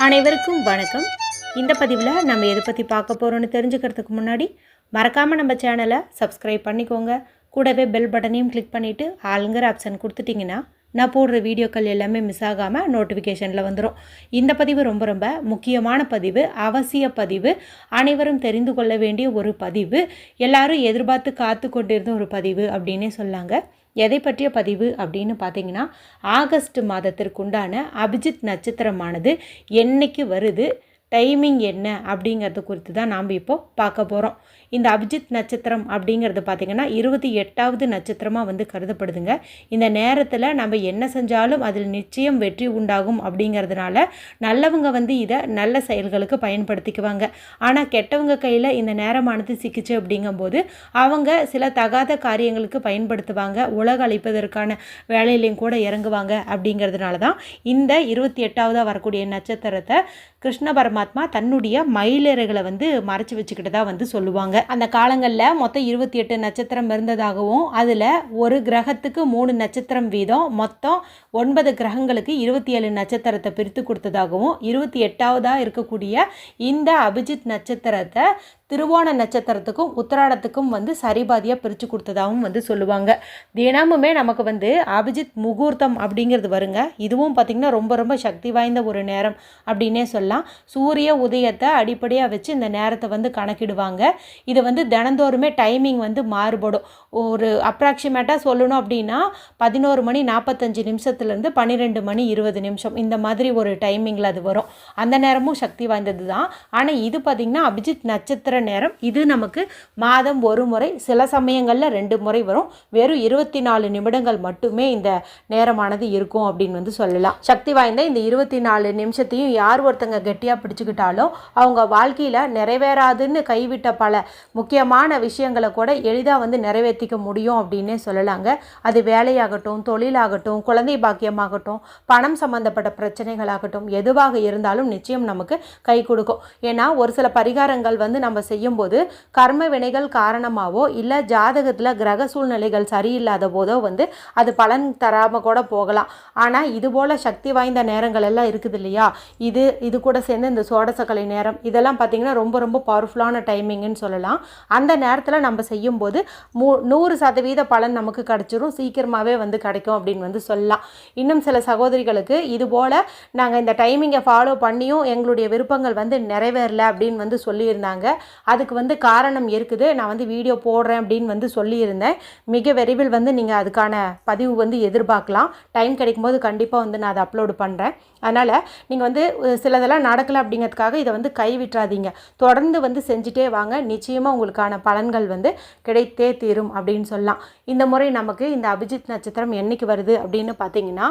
அனைவருக்கும் வணக்கம். இந்த பதிவில் நம்ம எதை பற்றி பார்க்க போகிறோன்னு தெரிஞ்சுக்கிறதுக்கு முன்னாடி மறக்காமல் நம்ம சேனலை சப்ஸ்கிரைப் பண்ணிக்கோங்க. கூடவே பெல் பட்டனையும் கிளிக் பண்ணிவிட்டு ஆளுங்கிற ஆப்ஷன் கொடுத்துட்டிங்கன்னா நான் போடுற வீடியோக்கள் எல்லாமே மிஸ் ஆகாமல் நோட்டிஃபிகேஷனில் வந்துடும். இந்த பதிவு ரொம்ப ரொம்ப முக்கியமான பதிவு, அவசிய பதிவு, அனைவரும் தெரிந்து கொள்ள வேண்டிய ஒரு பதிவு, எல்லாரும் எதிர்பார்த்து காத்து கொண்டிருந்த ஒரு பதிவு அப்படின்னே சொல்லாங்க. எதை பற்றிய பதிவு அப்படின்னு பார்த்தீங்கன்னா, ஆகஸ்ட் மாதத்திற்குண்டான அபிஜித் நட்சத்திரமானது என்னைக்கு வருது, டைமிங் என்ன அப்படிங்கிறது குறித்து தான் நாம் இப்போ பார்க்க போகிறோம். இந்த அபிஜித் நட்சத்திரம் அப்படிங்கிறது பார்த்திங்கன்னா 28வது நட்சத்திரமாக கருதப்படுதுங்க. இந்த நேரத்தில் நம்ம என்ன செஞ்சாலும் அதில் நிச்சயம் வெற்றி உண்டாகும் அப்படிங்கிறதுனால நல்லவங்க இதை நல்ல செயல்களுக்கு பயன்படுத்திக்குவாங்க. ஆனால் கெட்டவங்க கையில் இந்த நேரமானது சிக்கிச்சு அப்படிங்கும்போது அவங்க சில தகாத காரியங்களுக்கு பயன்படுத்துவாங்க, உலக அழிப்பதற்கான வேலையிலையும் கூட இறங்குவாங்க. அப்படிங்கிறதுனால தான் இந்த 28வது வரக்கூடிய நட்சத்திரத்தை கிருஷ்ண பரமாத்மா தன்னுடைய மயிலிறகுகளை மறைச்சி வச்சுக்கிட்டு தான் சொல்லுவாங்க. அந்த காலங்களில் மொத்தம் 28 நட்சத்திரம் இருந்ததாகவும் அதில் ஒரு கிரகத்துக்கு 3 நட்சத்திரம் வீதம் மொத்தம் 9 கிரகங்களுக்கு 27 நட்சத்திரத்தை பிரித்து கொடுத்ததாகவும் 28வதாக இருக்கக்கூடிய இந்த அபிஜித் நட்சத்திரத்தை திருவோண நட்சத்திரத்துக்கும் உத்திராடத்துக்கும் சரிபாதியாக பிரித்து கொடுத்ததாகவும் சொல்லுவாங்க. தினமுமே நமக்கு அபிஜித் முகூர்த்தம் அப்படிங்கிறது வருங்க. இதுவும் பார்த்திங்கன்னா ரொம்ப ரொம்ப சக்தி வாய்ந்த ஒரு நேரம் அப்படின்னே சொல்லலாம். சூரிய உதயத்தை அடிப்படையாக வச்சு இந்த நேரத்தை கணக்கிடுவாங்க. இது தினந்தோறுமே டைமிங் மாறுபடும். ஒரு அப்ராக்சிமேட்டாக சொல்லணும் அப்படின்னா 11 மணி 45 நிமிஷத்துலேருந்து 12 மணி 20 நிமிஷம் இந்த மாதிரி ஒரு டைமிங்கில் அது வரும். அந்த நேரமும் சக்தி வாய்ந்தது தான். ஆனால் இது பார்த்திங்கன்னா அபிஜித் நட்சத்திர நேரம். இது நமக்கு மாதம் ஒரு முறை, சில சமயங்களில் 2 முறை வரும். வெறும் 24 நிமிடங்கள் மட்டுமே இந்த நேரமானது இருக்கும் அப்படின்னு சொல்லலாம். சக்தி வாய்ந்த இந்த 24 நிமிஷத்தையும் யார் ஒருத்தங்க கெட்டியாக பிடிச்சுக்கிட்டாலும் அவங்க வாழ்க்கையில் நிறைவேறாதுன்னு கைவிட்ட பல முக்கியமான விஷயங்களை கூட எளிதாக நிறைவேற்றிக்க முடியும் அப்படின்னே சொல்லலாங்க. அது வேலையாகட்டும், தொழிலாகட்டும், குழந்தை பாக்கியமாகட்டும், பணம் சம்பந்தப்பட்ட பிரச்சனைகளாகட்டும், எதுவாக இருந்தாலும் நிச்சயம் நமக்கு கை கொடுக்கும். ஏன்னா ஒரு சில பரிகாரங்கள் நம்ம செய்யும்போது கர்ம வினைகள் காரணமாகவோ இல்லை ஜாதகத்தில் கிரக சூழ்நிலைகள் சரியில்லாத போதோ அது பலன் தராமல் கூட போகலாம். ஆனால் இதுபோல் சக்தி வாய்ந்த நேரங்கள் எல்லாம் இருக்குது இல்லையா, இது கூட சேர்ந்து இந்த சோடசக்கலை நேரம் இதெல்லாம் பார்த்திங்கன்னா ரொம்ப ரொம்ப பவர்ஃபுல்லான டைமிங்னு சொல்லலாம். அந்த நேரத்தில் நம்ம செய்யும்போது 100% பலன் நமக்கு கிடச்சிரும், சீக்கிரமாகவே கிடைக்கும் அப்படின்னு சொல்லலாம். இன்னும் சில சகோதரிகளுக்கு இதுபோல் நாங்கள் இந்த டைமிங்கை ஃபாலோ பண்ணியும் எங்களுடைய விருப்பங்கள் நிறைவேறல அப்படின்னு சொல்லியிருந்தாங்க. அதுக்கு காரணம் இருக்குது. நான் வீடியோ போடுறேன் அப்படின்னு சொல்லியிருந்தேன். மிக விரைவில் நீங்கள் அதுக்கான பதிவு எதிர்பார்க்கலாம். டைம் கிடைக்கும்போது கண்டிப்பாக நான் அதை அப்லோடு பண்ணுறேன். அதனால் நீங்கள் சிலதெல்லாம் நடக்கலை அப்படிங்கிறதுக்காக இதை கைவிட்டுறாதீங்க. தொடர்ந்து செஞ்சுட்டே வாங்க. நிச்சயமாக உங்களுக்கான பலன்கள் கிடைத்தே தீரும் அப்படின்னு சொல்லலாம். இந்த முறை நமக்கு இந்த அபிஜித் நட்சத்திரம் என்னைக்கு வருது அப்படின்னு பார்த்தீங்கன்னா,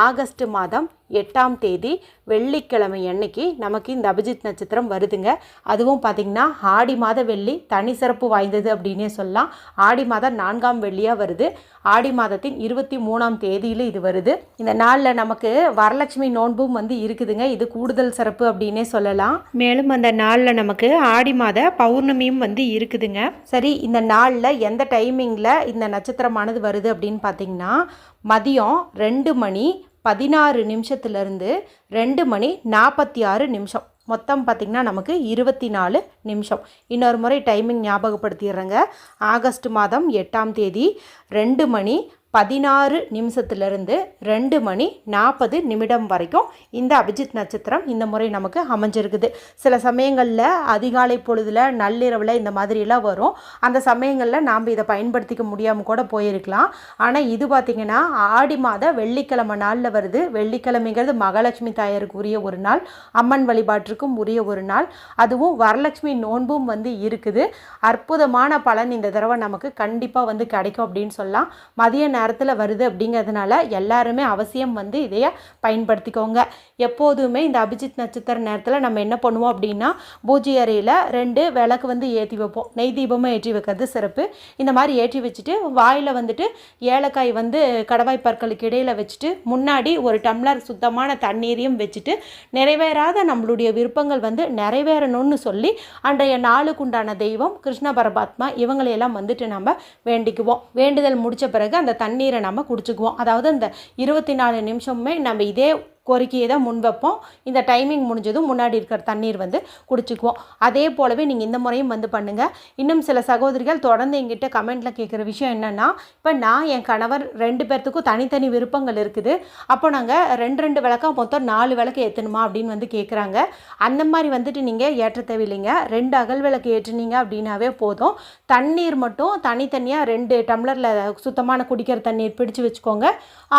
ஆகஸ்ட் மாதம் 8ஆம் தேதி வெள்ளிக்கிழமை அன்னைக்கு நமக்கு இந்த அபிஜித் நட்சத்திரம் வருதுங்க. அதுவும் பார்த்திங்கன்னா ஆடி மாத வெள்ளி தனி சிறப்பு வாய்ந்தது அப்படின்னே சொல்லலாம். ஆடி மாதம் 4ஆம் வெள்ளியாக வருது. ஆடி மாதத்தின் 23ஆம் தேதியில் இது வருது. இந்த நாளில் நமக்கு வரலட்சுமி நோன்பும் இருக்குதுங்க. இது கூடுதல் சிறப்பு அப்படின்னே சொல்லலாம். மேலும் அந்த நாளில் நமக்கு ஆடி மாத பௌர்ணமியும் இருக்குதுங்க. சரி, இந்த நாளில் எந்த டைமிங்கில் இந்த நட்சத்திரமானது வருது அப்படின்னு பார்த்தீங்கன்னா, மதியம் 2 மணி 16 நிமிஷத்துலேருந்து 2 மணி 46 நிமிஷம், மொத்தம் பார்த்திங்கன்னா நமக்கு 24 நிமிஷம். இன்னொரு முறை டைமிங் ஞாபகப்படுத்திடுறேங்க. ஆகஸ்ட் மாதம் 8ஆம் தேதி 2 மணி 16 நிமிஷத்துலேருந்து 2 மணி 40 நிமிடம் வரைக்கும் இந்த அபிஜித் நட்சத்திரம் இந்த முறை நமக்கு அமைஞ்சிருக்குது. சில சமயங்களில் அதிகாலை பொழுதில், நள்ளிரவில் இந்த மாதிரிலாம் வரும். அந்த சமயங்களில் நாம் இதை பயன்படுத்திக்க முடியாமல் கூட போயிருக்கலாம். ஆனால் இது பார்த்திங்கன்னா ஆடி மாத வெள்ளிக்கிழமை நாளில் வருது. வெள்ளிக்கிழமைங்கிறது மகாலட்சுமி தாயாருக்கு உரிய ஒரு நாள், அம்மன் வழிபாட்டிற்கும் உரிய ஒரு நாள். அதுவும் வரலட்சுமி நோன்பும் இருக்குது. அற்புதமான பலன் இந்த தடவை நமக்கு கண்டிப்பாக கிடைக்கும் அப்படின்னு சொல்லலாம். மதிய நேரத்தில் வருது அப்படிங்கிறதுனால எல்லாருமே அவசியம் இதைய பயன்படுத்திக்கோங்க. எப்போதுமே இந்த அபிஜித் நட்சத்திர நேரத்தில் நம்ம என்ன பண்ணுவோம் அப்படின்னா, பூஜை அறையில் 2 விளக்கு ஏற்றி வைப்போம். நெய் தீபமாக ஏற்றி வைக்கிறது சிறப்பு. இந்த மாதிரி ஏற்றி வச்சுட்டு வாயில் ஏலக்காய் கடவாய் பற்களுக்கு இடையில் வச்சுட்டு முன்னாடி ஒரு டம்ளர் சுத்தமான தண்ணீரையும் வச்சுட்டு நிறைவேறாத நம்மளுடைய விருப்பங்கள் நிறைவேறணும்னு சொல்லி அன்றைய நாளுக்குண்டான தெய்வம் கிருஷ்ண பரமாத்மா இவங்களையெல்லாம் நம்ம வேண்டிக்குவோம். வேண்டுதல் முடித்த பிறகு அந்த தண்ணீரை நம்ம குடிச்சுக்குவோம். அதாவது அந்த 24 நிமிஷமுமே நம்ம இதே கோரிக்கையை தான் முன் வைப்போம். இந்த டைமிங் முடிஞ்சதும் முன்னாடி இருக்கிற தண்ணீர் வந்து குடிச்சிக்குவோம். அதே போலவே நீங்கள் இந்த முறையும் வந்து பண்ணுங்கள். இன்னும் சில சகோதரிகள் தொடர்ந்து எங்கிட்ட கமெண்ட்டில் கேட்குற விஷயம் என்னென்னா, இப்போ நான் என் கணவர் 2 பேர்த்துக்கும் தனித்தனி விருப்பங்கள் இருக்குது, அப்போ நாங்கள் 2 விளக்கா மொத்தம் 4 விளக்கு ஏற்றணுமா அப்படின்னு வந்து கேட்குறாங்க. அந்த மாதிரி வந்துட்டு நீங்கள் ஏற்ற தேவையில்லைங்க. 2 அகல் விளக்கு ஏற்றினீங்க அப்படின்னாவே போதும். தண்ணீர் மட்டும் தனித்தனியாக 2 டம்ளரில் சுத்தமான குடிக்கிற தண்ணீர் பிடிச்சு வச்சுக்கோங்க.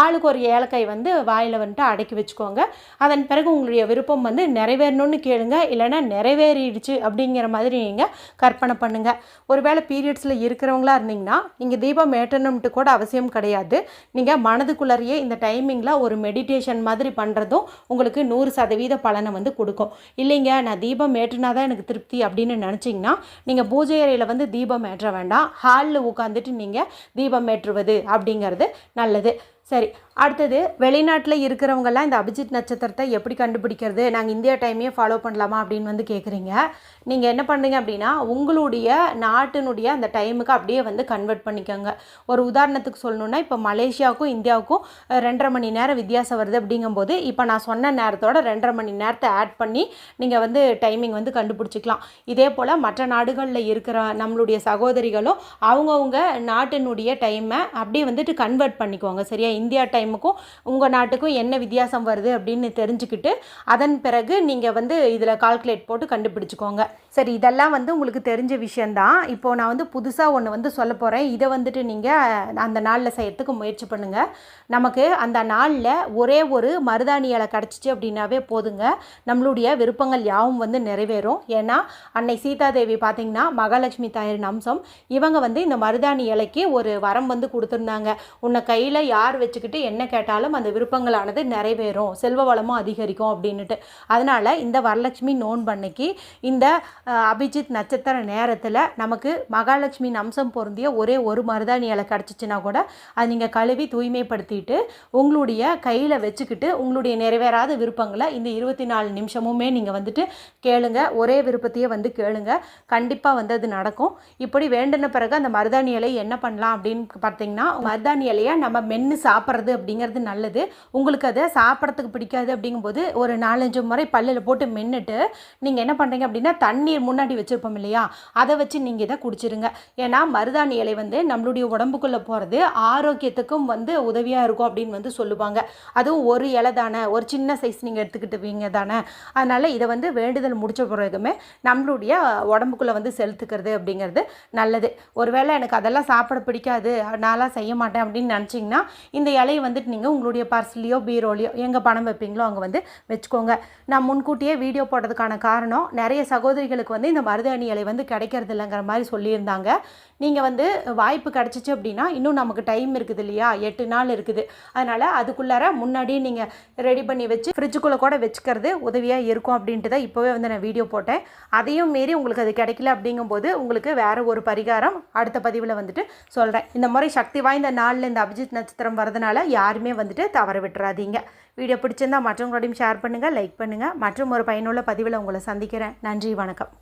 ஆளுக்கு ஒரு ஏலக்காய் வந்து வாயில் வந்துட்டு அடக்கி வச்சுக்கோங்க. அதன் பிறகு உங்களுடைய விருப்பம் வந்து நிறைவேறணும்னு கேளுங்க, இல்லைன்னா நிறைவேறிடுச்சு அப்படிங்கிற மாதிரி நீங்கள் கற்பனை பண்ணுங்கள். ஒருவேளை பீரியட்ஸில் இருக்கிறவங்களா இருந்தீங்கன்னா நீங்கள் தீபம் ஏற்றணும்ட்டு கூட அவசியம் கிடையாது. நீங்கள் மனதுக்குள்ளறையே இந்த டைமிங்கில் ஒரு மெடிடேஷன் மாதிரி பண்ணுறதும் உங்களுக்கு 100% பலனை வந்து கொடுக்கும். இல்லைங்க நான் தீபம் ஏற்றினா தான் எனக்கு திருப்தி அப்படின்னு நினச்சிங்கன்னா நீங்கள் பூஜை அறையில் வந்து தீபம் ஏற்ற வேண்டாம், ஹாலில் உட்காந்துட்டு நீங்கள் தீபம் ஏற்றுவது அப்படிங்கிறது நல்லது. சரி, அடுத்தது வெளிநாட்டில் இருக்கிறவங்கெல்லாம் இந்த அபிஜித் நட்சத்திரத்தை எப்படி கண்டுபிடிக்கிறது, நாங்கள் இந்தியா டைமையே ஃபாலோ பண்ணலாமா அப்படின்னு வந்து கேட்குறீங்க. நீங்கள் என்ன பண்ணுறீங்க அப்படின்னா உங்களுடைய நாட்டினுடைய அந்த டைமுக்கு அப்படியே வந்து கன்வெர்ட் பண்ணிக்கோங்க. ஒரு உதாரணத்துக்கு சொல்லணுன்னா, இப்போ மலேசியாவுக்கும் இந்தியாவுக்கும் 2.5 மணி நேரம் வித்தியாசம் வருது. அப்படிங்கும்போது இப்போ நான் சொன்ன நேரத்தோட 2.5 மணி நேரத்தை ஆட் பண்ணி நீங்கள் வந்து டைமிங் வந்து கண்டுபிடிச்சிக்கலாம். இதே போல் மற்ற நாடுகளில் இருக்கிற நம்மளுடைய சகோதரிகளும் அவங்கவுங்க நாட்டினுடைய டைமை அப்படியே வந்துட்டு கன்வெர்ட் பண்ணிக்குவாங்க. சரியா, இந்தியா டைமுக்கும் உங்கள் நாட்டுக்கும் என்ன வித்தியாசம் வருது அப்படின்னு தெரிஞ்சுக்கிட்டு அதன் பிறகு நீங்கள் வந்து இதில் கால்குலேட் போட்டு கண்டுபிடிச்சிக்கோங்க. சரி, இதெல்லாம் வந்து உங்களுக்கு தெரிஞ்ச விஷயந்தான். இப்போது நான் வந்து புதுசாக ஒன்று வந்து சொல்ல போகிறேன். இதை வந்துட்டு நீங்கள் அந்த நாளில் செய்யறதுக்கு முயற்சி பண்ணுங்கள். நமக்கு அந்த நாளில் ஒரே ஒரு மருதாணி இலை கிடச்சிச்சு அப்படின்னாவே போதுங்க, நம்மளுடைய விருப்பங்கள் யாவும் வந்து நிறைவேறும். ஏன்னா அன்னை சீதாதேவி பார்த்திங்கன்னா மகாலட்சுமி தாயாரின் அம்சம். இவங்க வந்து இந்த மருதாணி இலைக்கு ஒரு வரம் வந்து கொடுத்துருந்தாங்க. உன்னை கையில் யார் வச்சுக்கிட்டு என்ன கேட்டாலும் அந்த விருப்பங்களானது நிறைவேறும், செல்வ வளமும் அதிகரிக்கும் அப்படின்ட்டு. அதனால் இந்த வரலட்சுமி நோன்பன்னைக்கு இந்த அபிஜித் நட்சத்திர நேரத்தில் நமக்கு மகாலட்சுமி அம்சம் பொருந்திய ஒரே ஒரு மருதாணி இலை கிடச்சிச்சின்னா கூட அது நீங்கள் கழுவி தூய்மைப்படுத்திட்டு உங்களுடைய கையில் வச்சுக்கிட்டு உங்களுடைய நிறைவேறாத விருப்பங்களை இந்த 24 நிமிஷமுமே நீங்கள் வந்துட்டு கேளுங்க. ஒரே விருப்பத்தையே வந்து கேளுங்க, கண்டிப்பாக வந்து அது நடக்கும். இப்படி வேண்டின பிறகு அந்த மருதாணி இலை என்ன பண்ணலாம் அப்படின்னு பார்த்தீங்கன்னா, மருதாணி இலையை நம்ம மென்று சாப்பிட்றது அப்படிங்கிறது நல்லது. உங்களுக்கு அதை சாப்பிட்றதுக்கு பிடிக்காது அப்படிங்கும்போது ஒரு 4-5 முறை பல்லில் போட்டு மென்னுட்டு நீங்கள் என்ன பண்ணுறீங்க அப்படின்னா, தண்ணீர் முன்னாடி வச்சுருப்போம் இல்லையா, அதை வச்சு நீங்கள் இதை குடிச்சிருங்க. ஏன்னா மருதாணி இலை வந்து நம்மளுடைய உடம்புக்குள்ளே போகிறது ஆரோக்கியத்துக்கும் வந்து உதவியாக இருக்கும் அப்படின்னு வந்து சொல்லுவாங்க. அதுவும் ஒரு இலை தானே, ஒரு சின்ன சைஸ் நீங்கள் எடுத்துக்கிட்டுவீங்க தானே, அதனால் இதை வந்து வேண்டுதல் முடிச்ச பிறகுமே நம்மளுடைய உடம்புக்குள்ளே வந்து செலுத்துக்கிறது அப்படிங்கிறது நல்லது. ஒருவேளை எனக்கு அதெல்லாம் சாப்பிட பிடிக்காது, நான்லாம் செய்ய மாட்டேன் அப்படின்னு நினச்சிங்கன்னா இந்த இலையை வந்துட்டு நீங்கள் உங்களுடைய பர்ஸ்லையோ பீரோலையோ எங்கே பணம் வைப்பீங்களோ அங்கே வந்து வச்சுக்கோங்க. நான் முன்கூட்டியே வீடியோ போடுறதுக்கான காரணம், நிறைய சகோதரிகளுக்கு வந்து இந்த மருதாணி இலை வந்து கிடைக்கிறது இல்லைங்கிற மாதிரி சொல்லியிருந்தாங்க. நீங்கள் வந்து வாய்ப்பு கிடச்சிச்சு அப்படின்னா இன்னும் நமக்கு டைம் இருக்குது இல்லையா, 8 நாள் இருக்குது. அதனால் அதுக்குள்ளார முன்னாடியே நீங்கள் ரெடி பண்ணி வச்சு ஃப்ரிட்ஜுக்குள்ளே கூட வச்சுக்கிறது உதவியாக இருக்கும் அப்படின்ட்டு தான் இப்போவே வந்து நான் வீடியோ போட்டேன். அதையும் மீறி உங்களுக்கு அது கிடைக்கல அப்படிங்கும்போது உங்களுக்கு வேறு ஒரு பரிகாரம் அடுத்த பதிவில் வந்துட்டு சொல்கிறேன். இந்த மாதிரி சக்தி வாய்ந்த நாளில் இந்த அபிஜித் நட்சத்திரம் வரதுனால யாருமே வந்துட்டு தவற விட்டுறாதீங்க. வீடியோ பிடிச்சிருந்தால் மற்றவங்களோடையும் ஷேர் பண்ணுங்கள், லைக் பண்ணுங்கள். மற்றும் ஒரு பயனுள்ள பதிவில் உங்களை சந்திக்கிறேன். நன்றி, வணக்கம்.